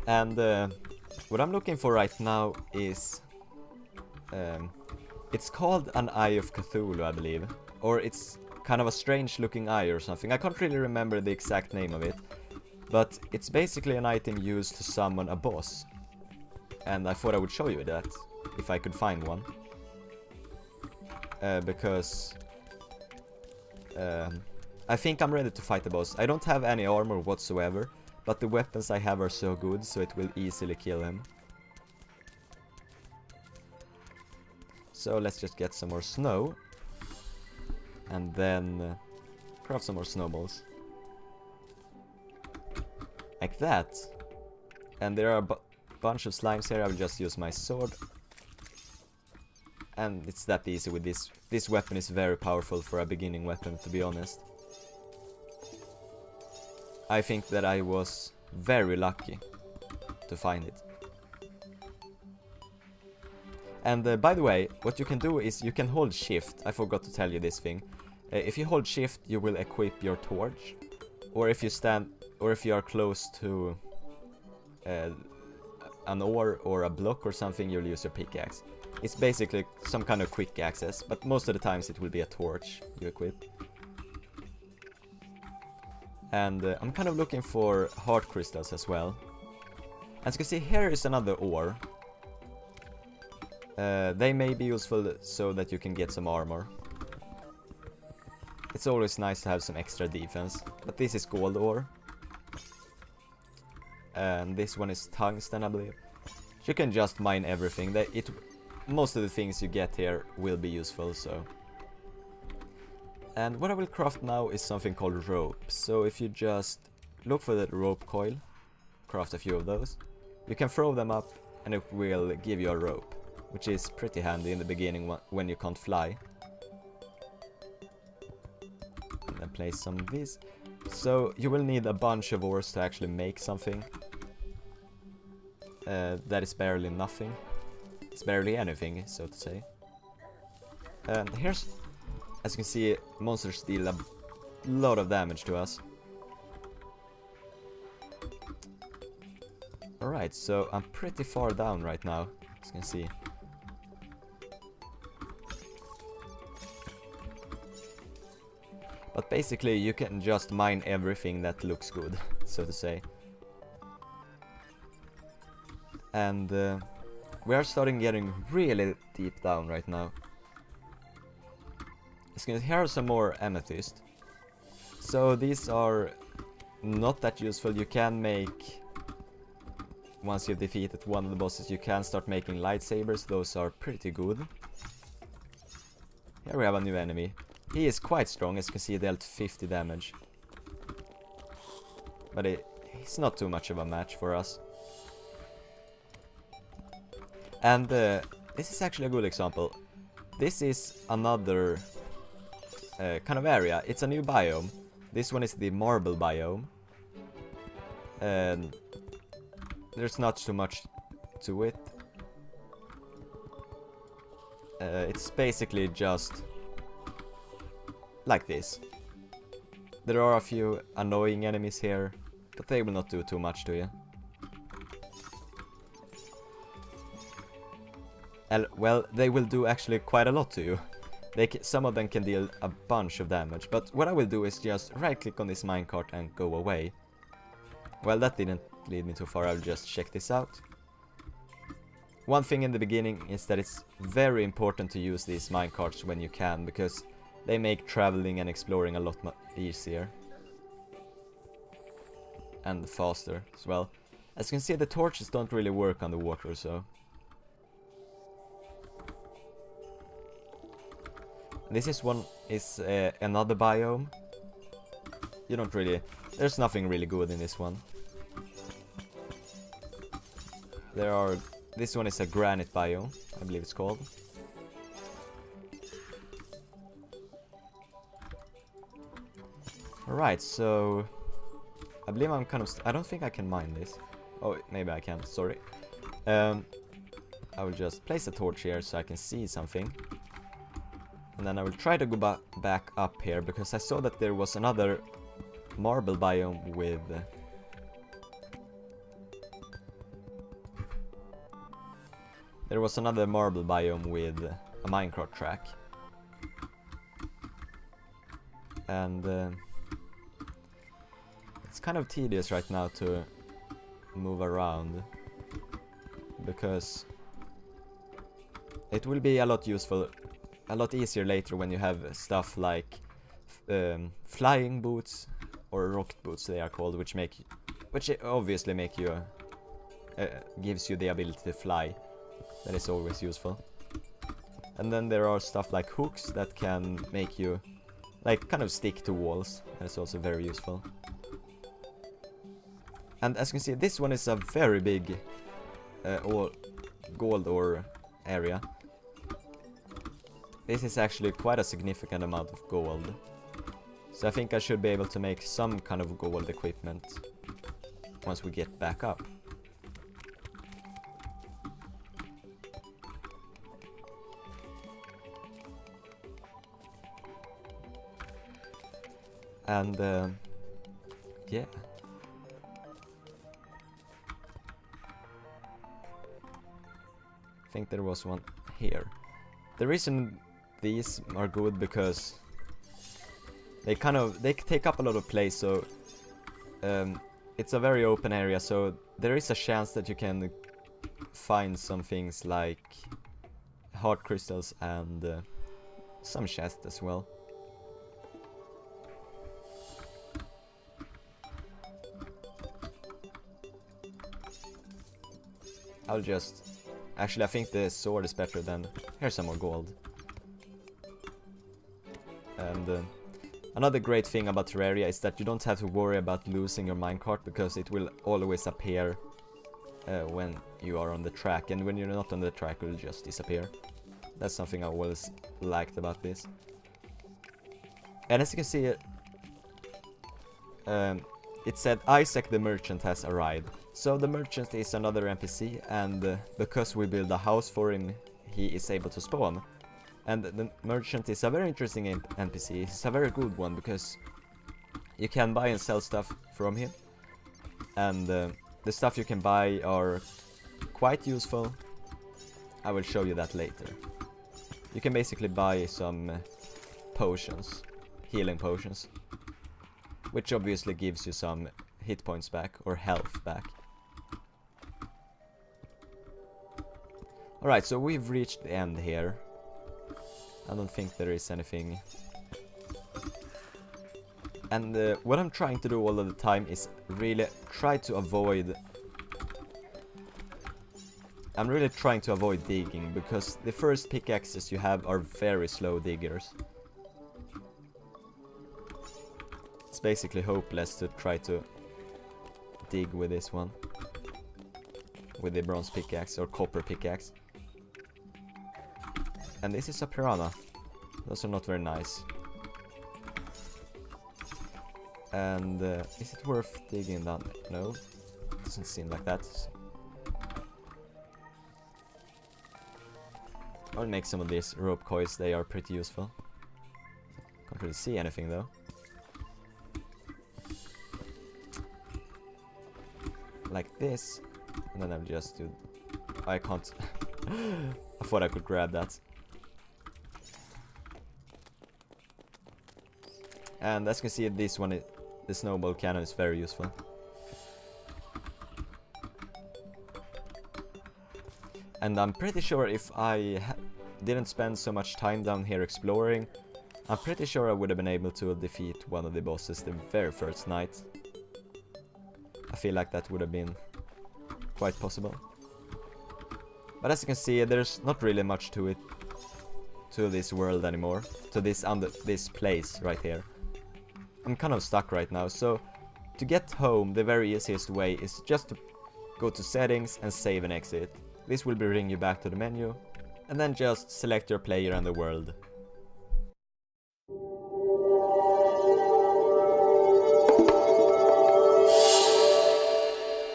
And what I'm looking for right now is... it's called an Eye of Cthulhu, I believe. Or it's kind of a strange looking eye or something. I can't really remember the exact name of it. But it's basically an item used to summon a boss. And I thought I would show you that, if I could find one. Because... I think I'm ready to fight the boss. I don't have any armor whatsoever, but the weapons I have are so good, so it will easily kill him. So let's just get some more snow. And then craft some more snowballs. Like that. And there are a bunch of slimes here. I will just use my sword. And it's that easy with this. This weapon is very powerful for a beginning weapon, to be honest. I think that I was very lucky to find it. And by the way, what you can do is you can hold shift. I forgot to tell you this thing. If you hold shift, you will equip your torch. Or if you are close to an ore or a block or something, you'll use your pickaxe. It's basically some kind of quick access, but most of the times it will be a torch you equip. And I'm kind of looking for heart crystals as well. As you can see, here is another ore. They may be useful so that you can get some armor. It's always nice to have some extra defense. But this is gold ore. And this one is tungsten, I believe. You can just mine everything. Most of the things you get here will be useful, so... And what I will craft now is something called rope. So if you just look for the rope coil, craft a few of those. You can throw them up and it will give you a rope, which is pretty handy in the beginning when you can't fly. And then place some of these. So you will need a bunch of ores to actually make something. That is barely nothing. It's barely anything, so to say. And here's, as you can see, monsters deal a lot of damage to us. Alright, so I'm pretty far down right now, as you can see. But basically you can just mine everything that looks good, so to say. And we are starting getting really deep down right now. Here are some more amethyst. So these are not that useful. You can make, once you've defeated one of the bosses, you can start making lightsabers. Those are pretty good. Here we have a new enemy. He is quite strong, as you can see, he dealt 50 damage. But he's not too much of a match for us. And this is actually a good example. This is another kind of area. It's a new biome. This one is the marble biome. And there's not too much to it. It's basically just like this. There are a few annoying enemies here, but they will not do too much to you. Well, they will do actually quite a lot to you. Some of them can deal a bunch of damage, but what I will do is just right click on this minecart and go away. Well, that didn't lead me too far. I'll just check this out. One thing in the beginning is that it's very important to use these minecarts when you can, because they make traveling and exploring a lot easier. And faster as well. As you can see, the torches don't really work on the water, so... This is another biome. You don't really... There's nothing really good in this one. This one is a granite biome, I believe it's called. Alright, so... I believe I'm kind of... I don't think I can mine this. Oh, maybe I can, sorry. I will just place a torch here so I can see something. And then I will try to go back up here, because I saw that there was another marble biome with... There was another marble biome with a minecart track. And it's kind of tedious right now to move around, because it will be a lot easier later when you have stuff like flying boots, or rocket boots they are called, which obviously make you gives you the ability to fly. That is always useful. And then there are stuff like hooks that can make you like kind of stick to walls. That's also very useful. And as you can see, this one is a very big gold ore area. This is actually quite a significant amount of gold. So I think I should be able to make some kind of gold equipment once we get back up. And yeah. I think there was one here. The reason these are good because they take up a lot of place, so it's a very open area, so there is a chance that you can find some things like heart crystals and some chests as well. I'll just... Actually, I think the sword is better than... Here's some more gold. And another great thing about Terraria is that you don't have to worry about losing your minecart, because it will always appear when you are on the track. And when you're not on the track, it will just disappear. That's something I always liked about this. And as you can see, it said Isaac the merchant has arrived. So the merchant is another NPC, and because we build a house for him, he is able to spawn. And the merchant is a very interesting NPC. He's a very good one, because you can buy and sell stuff from him. And the stuff you can buy are quite useful. I will show you that later. You can basically buy some potions, healing potions, which obviously gives you some hit points back, or health back. Alright, so we've reached the end here. I don't think there is anything. And what I'm trying to do all of the time is really try to avoid... I'm really trying to avoid digging, because the first pickaxes you have are very slow diggers. It's basically hopeless to try to dig with this one. With the bronze pickaxe or copper pickaxe. And this is a piranha. Those are not very nice. And is it worth digging down? No, doesn't seem like that. I'll make some of these rope coils, they are pretty useful. Can't really see anything though. Like this, and then I'll just do... I can't... I thought I could grab that. And as you can see, this one, the snowball cannon is very useful. And I'm pretty sure if I didn't spend so much time down here exploring, I'm pretty sure I would have been able to defeat one of the bosses the very first night. I feel like that would have been quite possible. But as you can see, there's not really much to it, to this world anymore, to this place right here. I'm kind of stuck right now, so to get home, the very easiest way is just to go to settings and save and exit. This will bring you back to the menu, and then just select your player and the world,